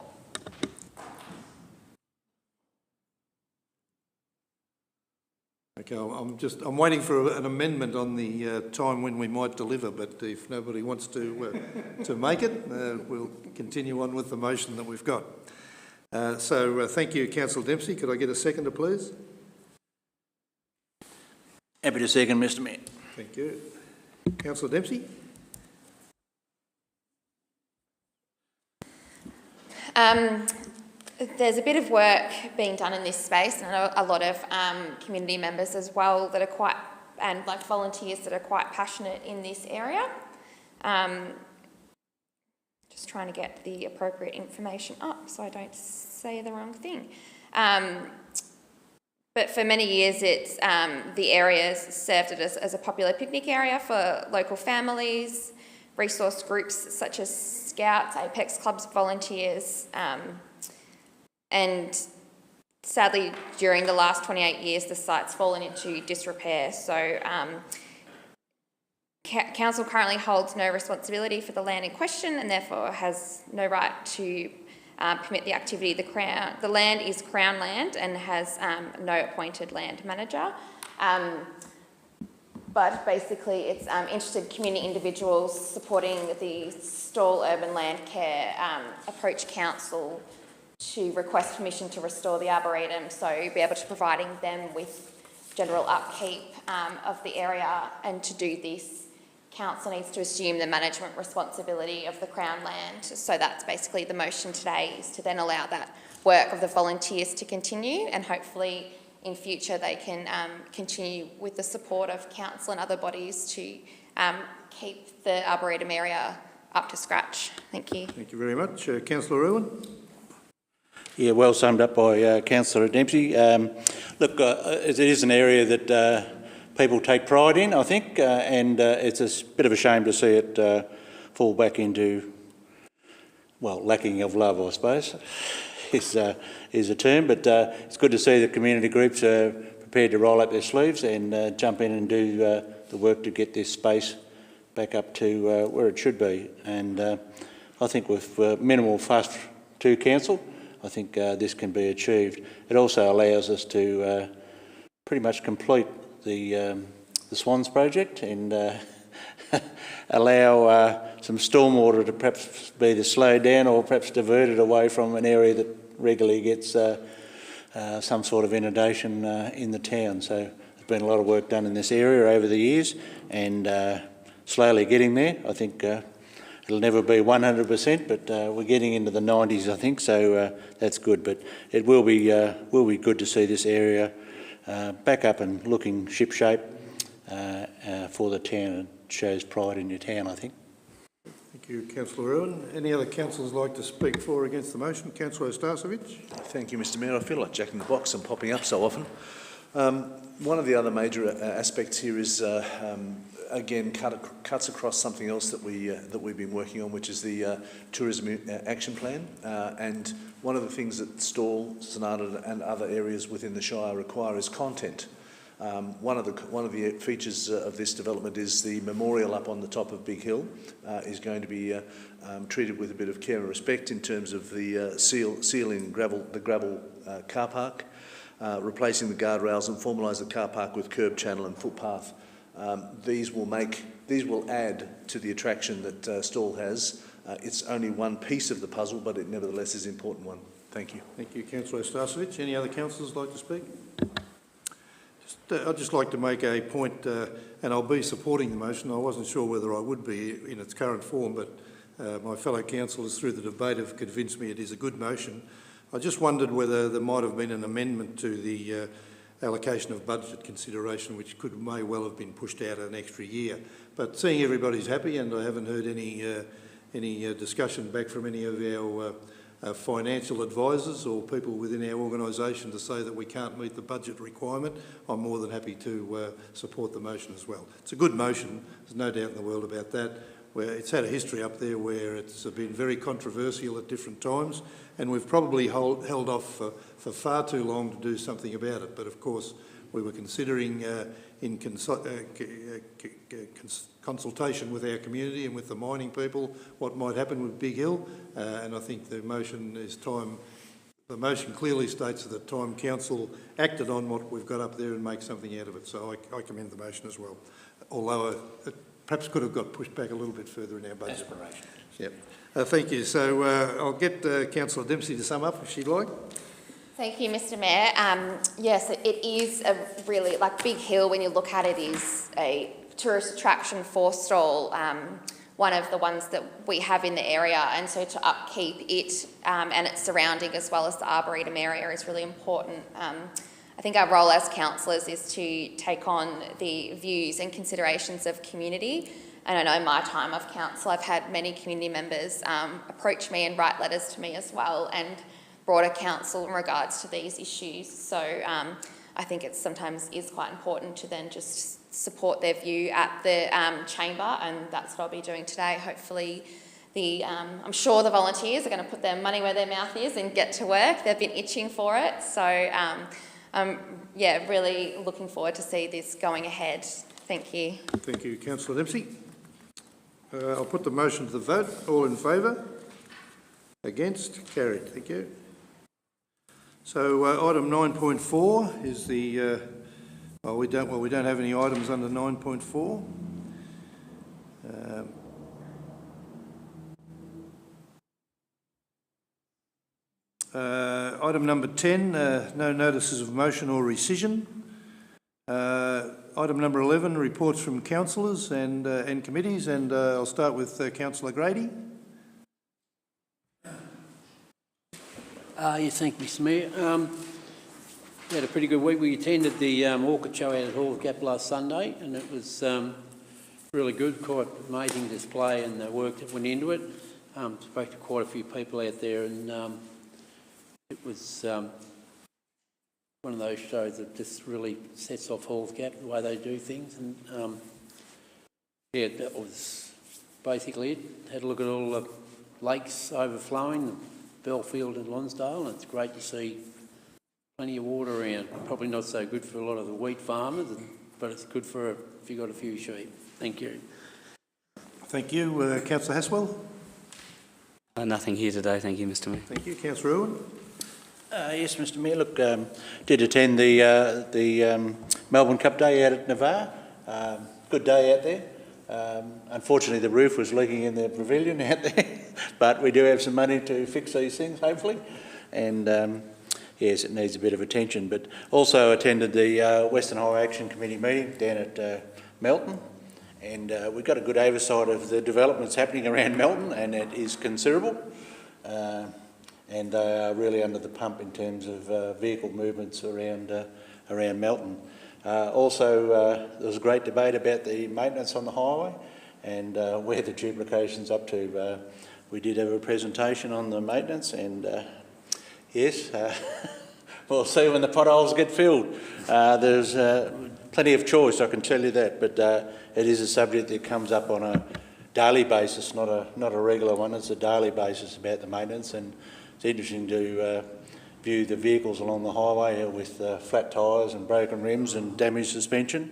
Okay, I'm waiting for an amendment on the time when we might deliver, but if nobody wants to make it, we'll continue on with the motion that we've got. So thank you, Councillor Dempsey. Could I get a seconder, please? Happy to second, Mr Mayor. Thank you. Councillor Dempsey? There's a bit of work being done in this space, and I know a lot of community members as well that are quite, and like volunteers that are quite passionate in this area. Just trying to get the appropriate information up so I don't say the wrong thing. But for many years, it's the area served it as a popular picnic area for local families, resource groups such as Scouts, Apex Clubs, volunteers, and sadly, during the last 28 years, the site's fallen into disrepair. So Council currently holds no responsibility for the land in question and therefore has no right to permit the activity. The land is Crown land and has no appointed land manager. But basically it's interested community individuals supporting the Stawell Urban Land Care approach Council to request permission to restore the Arboretum, so be able to providing them with general upkeep of the area. And to do this, Council needs to assume the management responsibility of the Crown land. So that's basically the motion today, is to then allow that work of the volunteers to continue, and hopefully in future they can continue with the support of Council and other bodies to keep the Arboretum area up to scratch. Thank you. Thank you very much. Councillor Irwin. Yeah, well summed up by Councillor Dempsey. Look, it is an area that people take pride in, I think, and it's a bit of a shame to see it fall back into, well, lacking of love, I suppose, is a term. But it's good to see the community groups are prepared to roll up their sleeves and jump in and do the work to get this space back up to where it should be. And I think with minimal fuss to Council, I think this can be achieved. It also allows us to pretty much complete the Swans project and allow some stormwater to perhaps be either slowed down or perhaps diverted away from an area that regularly gets some sort of inundation in the town. So there's been a lot of work done in this area over the years, and slowly getting there. I think it'll never be 100%, but we're getting into the 90s, I think, so that's good. But it will be good to see this area back up and looking ship-shape for the town. It shows pride in your town, I think. Thank you, Councillor Irwin. Any other councillors like to speak for or against the motion? Councillor Stasevich. Thank you, Mr Mayor. I feel like Jack in the Box. I'm popping up so often. One of the other major aspects here is, again, cuts across something else that we've been working on, which is the tourism action plan. And one of the things that Stawell, Sonata, and other areas within the Shire require is content. One of the features of this development is the memorial up on the top of Big Hill is going to be treated with a bit of care and respect in terms of the sealing the gravel car park, replacing the guardrails and formalise the car park with curb channel and footpath. These will add to the attraction that Stawell has. It's only one piece of the puzzle, but it nevertheless is an important one. Thank you. Thank you, Councillor Stasevich. Any other councillors like to speak? I'd just like to make a point, and I'll be supporting the motion. I wasn't sure whether I would be in its current form, but my fellow councillors through the debate have convinced me it is a good motion. I just wondered whether there might have been an amendment to the allocation of budget consideration, which may well have been pushed out an extra year. But seeing everybody's happy, and I haven't heard any discussion back from any of our financial advisors or people within our organisation to say that we can't meet the budget requirement, I'm more than happy to support the motion as well. It's a good motion, there's no doubt in the world about that. Where it's had a history up there where it's been very controversial at different times, and we've probably held off for far too long to do something about it. But of course, we were considering in consultation with our community and with the mining people what might happen with Big Hill, and I think the motion is time. The motion clearly states that time council acted on what we've got up there and make something out of it. So I commend the motion as well, although it perhaps could have got pushed back a little bit further in our budget. Aspiration. Yep. Thank you. So I'll get Councillor Dempsey to sum up if she'd like. Thank you, Mr Mayor. Yes, it is a really, like Big Hill, when you look at it, is a tourist attraction for Stawell, one of the ones that we have in the area, and so to upkeep it and its surrounding as well as the Arboretum area is really important. I think our role as councillors is to take on the views and considerations of community. And I know in my time of council, I've had many community members approach me and write letters to me as well, and broader council in regards to these issues. So I think it sometimes is quite important to then just support their view at the chamber, and that's what I'll be doing today. Hopefully I'm sure the volunteers are going to put their money where their mouth is and get to work. They've been itching for it. So, yeah, really looking forward to see this going ahead. Thank you. Thank you, Councillor Dempsey. I'll put the motion to the vote. All in favour? Against? Carried. Thank you. So item 9.4 is the. We don't have any items under 9.4. Item number 10, no notices of motion or rescission. Item number 11, reports from councillors and committees, and I'll start with Councillor Grady. Yes, thank you, Mr Mayor. We had a pretty good week. We attended the Orchid Show out at Hall Gap last Sunday, and it was really good, quite amazing display and the work that went into it. Spoke to quite a few people out there, and it was one of those shows that just really sets off Hall's Gap, the way they do things. And yeah, that was basically it. Had a look at all the lakes overflowing, the Belfield and Lonsdale, and it's great to see plenty of water around. Probably not so good for a lot of the wheat farmers, but it's good for if you've got a few sheep. Thank you. Thank you. Councillor Haswell. Nothing here today, thank you, Mr Mayor. Thank you. Councillor Irwin. Yes, Mr Mayor. Look, did attend the Melbourne Cup Day out at Navarre. Good day out there. Unfortunately, the roof was leaking in the pavilion out there, but we do have some money to fix these things, hopefully. And yes, it needs a bit of attention. But also attended the Western Highway Action Committee meeting down at Melton. And we've got a good oversight of the developments happening around Melton, and it is considerable. And they are really under the pump in terms of vehicle movements around Melton. Also, there was a great debate about the maintenance on the highway and where the duplication's up to. We did have a presentation on the maintenance, and yes, we'll see when the potholes get filled. There's plenty of choice, I can tell you that, but it is a subject that comes up on a daily basis, not a regular one. It's a daily basis about the maintenance, and it's interesting to view the vehicles along the highway with flat tyres and broken rims and damaged suspension.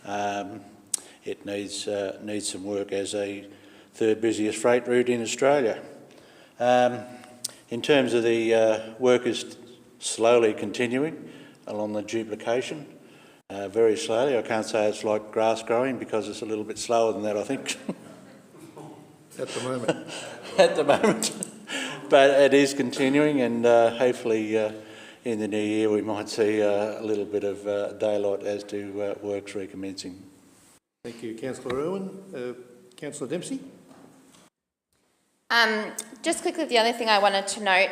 It needs some work as a third busiest freight route in Australia. In terms of the work is slowly continuing along the duplication, very slowly. I can't say it's like grass growing because it's a little bit slower than that, I think. At the moment. At the moment. But it is continuing, and hopefully in the new year we might see a little bit of daylight as to works recommencing. Thank you, Councillor Irwin. Councillor Dempsey. Just quickly, the other thing I wanted to note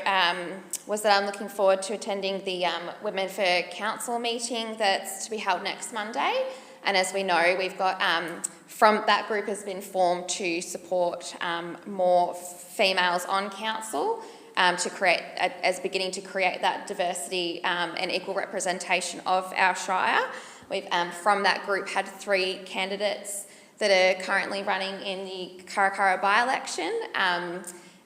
was that I'm looking forward to attending the Women for Council meeting that's to be held next Monday. And as we know, we've got, from that group has been formed to support more females on council to create, as beginning to create that diversity and equal representation of our Shire. We've, from that group, had 3 candidates that are currently running in the Karakara by-election.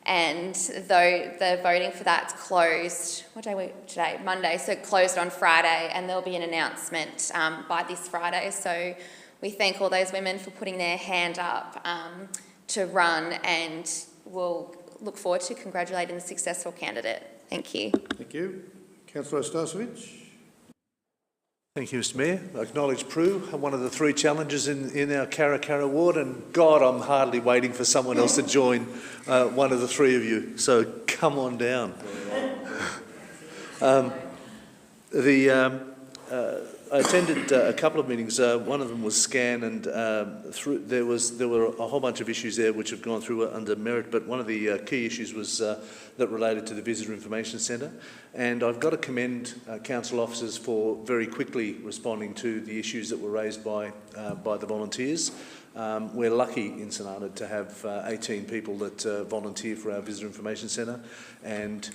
And though the voting for that's closed, what day are we today? Monday, so it closed on Friday, and there'll be an announcement by this Friday. So we thank all those women for putting their hand up to run, and we'll look forward to congratulating the successful candidate. Thank you. Thank you. Councillor Stasevich. Thank you, Mr Mayor. I acknowledge Prue, one of the 3 challenges in our Karakara ward, and God, I'm hardly waiting for someone else to join one of the 3 of you, so come on down. I attended a couple of meetings. One of them was SCAN, and there were a whole bunch of issues there which have gone through under merit, but one of the key issues was that related to the Visitor Information Centre. And I've got to commend council officers for very quickly responding to the issues that were raised by the volunteers. We're lucky in St Arnaud to have 18 people that volunteer for our Visitor Information Centre, and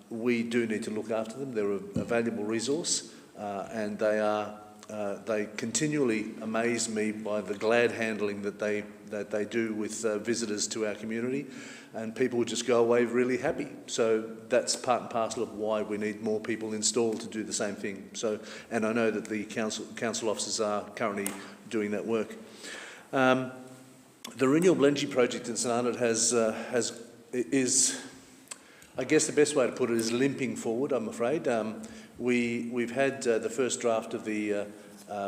we do need to look after them. They're a valuable resource, and they are they continually amaze me by the glad handling that they do with visitors to our community, and people just go away really happy. So that's part and parcel of why we need more people installed to do the same thing. So, and I know that the council officers are currently doing that work. The renewable energy project in St Arnaud is, I guess the best way to put it is limping forward, I'm afraid. We've had the first draft of the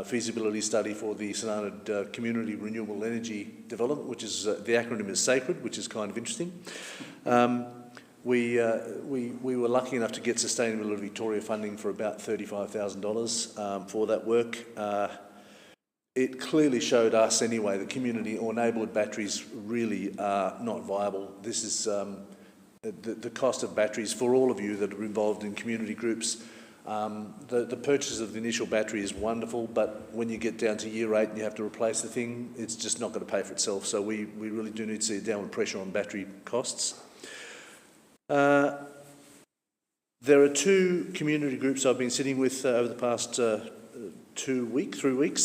feasibility study for the St Arnaud Community Renewable Energy Development, which is, the acronym is SACRED, which is kind of interesting. We were lucky enough to get Sustainability Victoria funding for about $35,000 for that work. It clearly showed us anyway that community or neighbourhood batteries really are not viable. This is the cost of batteries for all of you that are involved in community groups. The purchase of the initial battery is wonderful, but when you get down to year 8 and you have to replace the thing, it's just not going to pay for itself. So we really do need to see a downward pressure on battery costs. There are 2 community groups I've been sitting with over the past 3 weeks,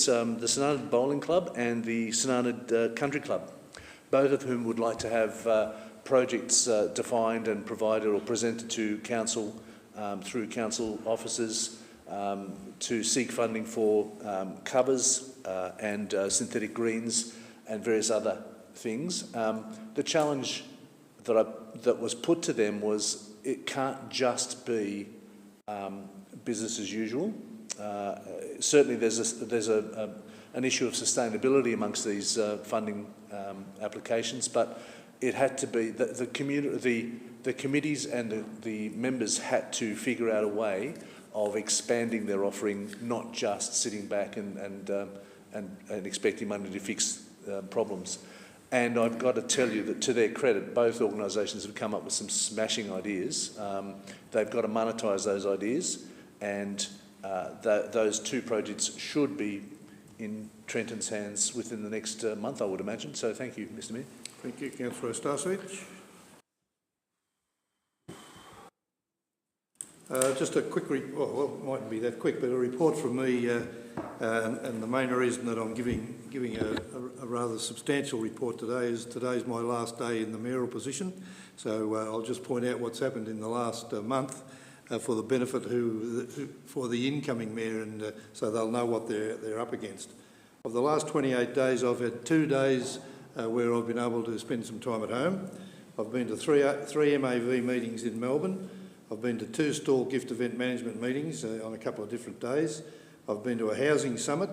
the St Arnaud Bowling Club and the St Arnaud Country Club, both of whom would like to have projects defined and provided or presented to council through council officers to seek funding for covers and synthetic greens and various other things. The challenge that was put to them was it can't just be business as usual. Certainly there's an issue of sustainability amongst these funding applications, but it had to be the committees and the members had to figure out a way of expanding their offering, not just sitting back and expecting money to fix problems. And I've got to tell you that to their credit, both organisations have come up with some smashing ideas. They've got to monetise those ideas, and those 2 projects should be in Trenton's hands within the next month, I would imagine. So thank you, Mr Mayor. Thank you, Councillor Starcevich. Just a quick, well, it mightn't be that quick, but a report from me, and the main reason that I'm giving a rather substantial report today is today's my last day in the mayoral position. So I'll just point out what's happened in the last month for the benefit for the incoming mayor, and so they'll know what they're up against. Of the last 28 days, I've had 2 days where I've been able to spend some time at home. I've been to three MAV meetings in Melbourne. I've been to 2 stall gift event management meetings on a couple of different days. I've been to a housing summit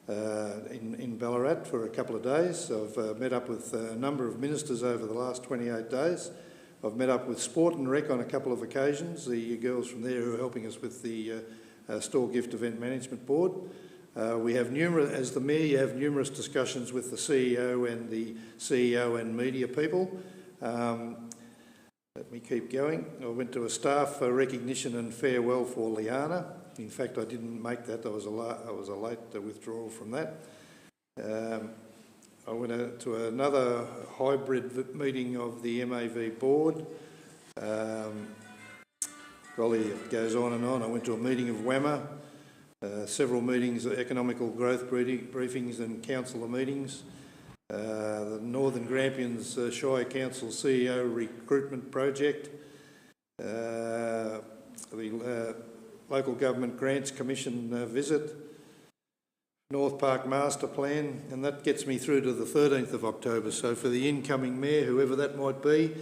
in Ballarat for a couple of days. I've met up with a number of ministers over the last 28 days. I've met up with Sport and Rec on a couple of occasions, the girls from there who are helping us with the Store Gift Event Management Board. We have numerous, as the Mayor, you have numerous discussions with the CEO and media people. Let me keep going. I went to a staff recognition and farewell for Liana. In fact, I didn't make that. I was a late withdrawal from that. I went to another hybrid meeting of the MAV board. Golly, it goes on and on. I went to a meeting of WAMA, several meetings, economical growth briefings and councillor meetings. The Northern Grampians Shire Council CEO recruitment project, the Local Government Grants Commission visit, North Park Master Plan, and that gets me through to the 13th of October. So for the incoming mayor, whoever that might be,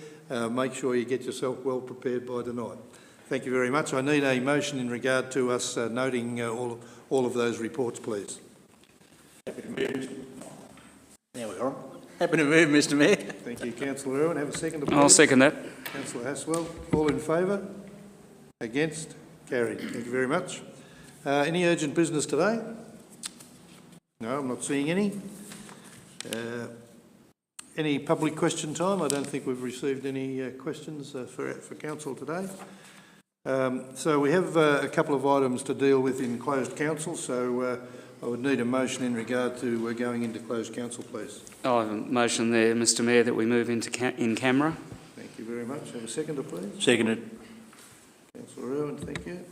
make sure you get yourself well prepared by tonight. Thank you very much. I need a motion in regard to us noting all of those reports, please. Happy to move. There we are. Happy to move, Mr Mayor. Thank you, Councillor Irwin. Have a second, please. I'll second that. Councillor Haswell. All in favour? Against? Carried. Thank you very much. Any urgent business today? No, I'm not seeing any. Any public question time? I don't think we've received any questions for council today. So we have a couple of items to deal with in closed council, so I would need a motion in regard to going into closed council, please. I have a motion there, Mr Mayor, that we move into in camera. Thank you very much. Have a seconder, please. Seconded. Councillor Irwin, thank you.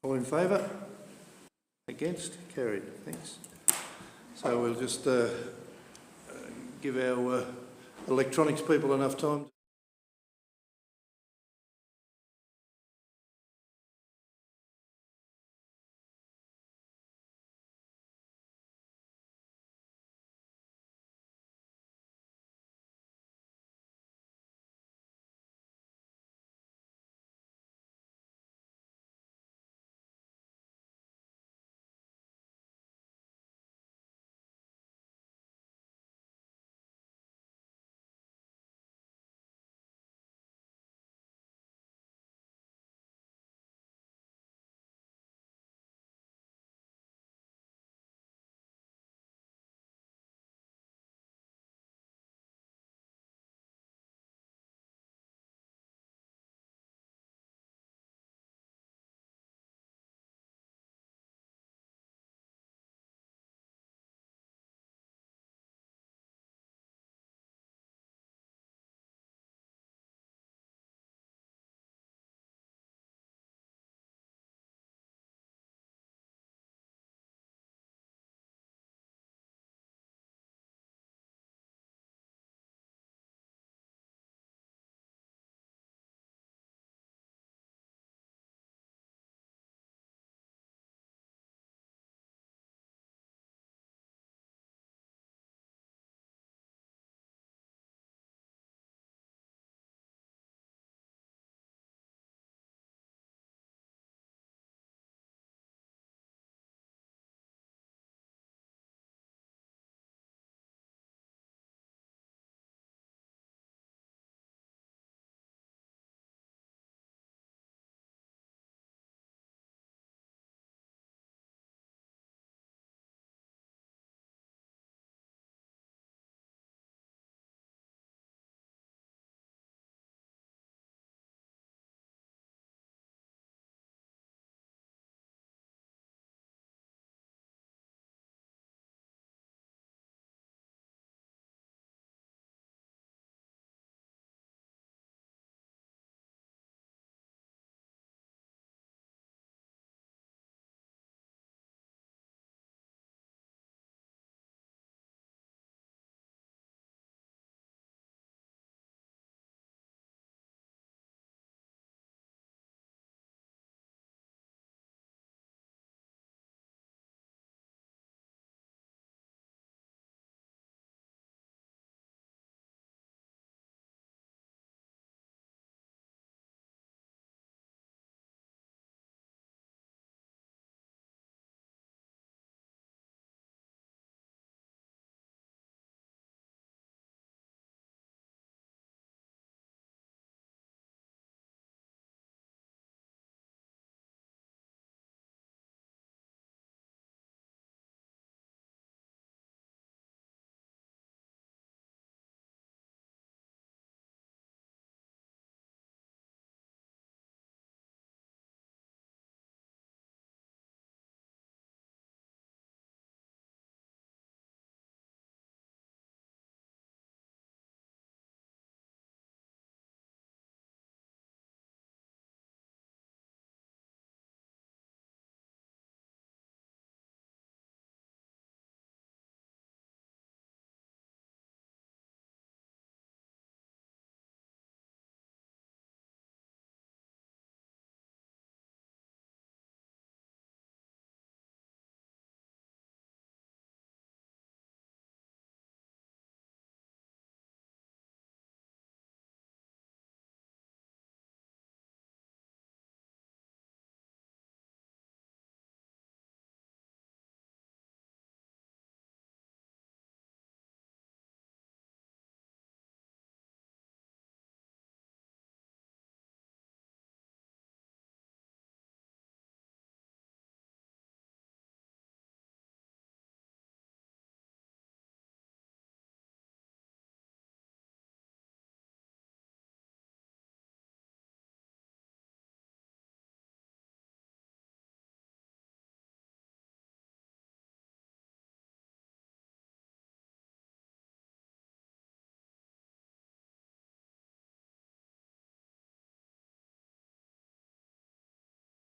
All in favour? Against? Carried. Thanks. So we'll just give our electronics people enough time.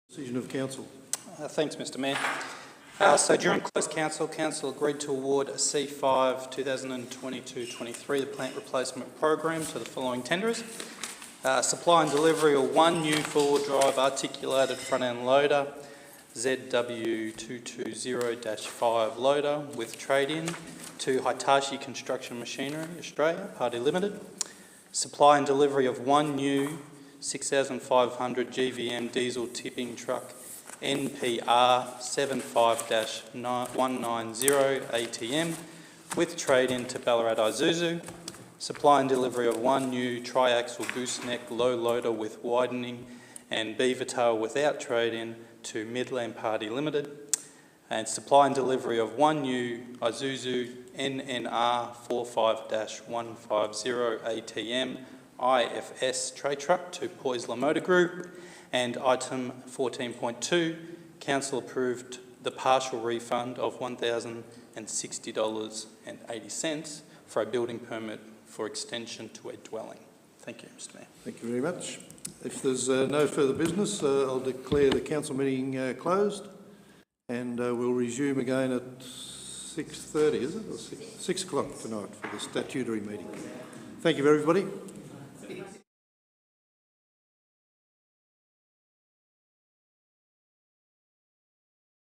Decision of council. Thanks, Mr Mayor. So during closed council, council agreed to award a C5 2022-23, the plant replacement program, to the following tenderers. Supply and delivery of one new four-wheel drive articulated front-end loader, ZW220-5 loader with trade-in to Hitachi Construction Machinery Australia, Party Limited. Supply and delivery of one new 6,500 GVM diesel tipping truck, NPR 75-190 ATM with trade-in to Ballarat Isuzu. Supply and delivery of one new triaxle gooseneck low loader with widening and beaver tail without trade-in to Midland Party Limited. And supply and delivery of one new Isuzu NNR 45-150 ATM IFS tray truck to Poisler Motor Group. And item 14.2, council approved the partial refund of $1,060.80 for a building permit for extension to a dwelling. Thank you, Mr. Mayor. Thank you very much. If there's no further business, I'll declare the council meeting closed, and we'll resume again at 6:30, is it? Or 6 o'clock tonight for the statutory meeting. Thank you, everybody.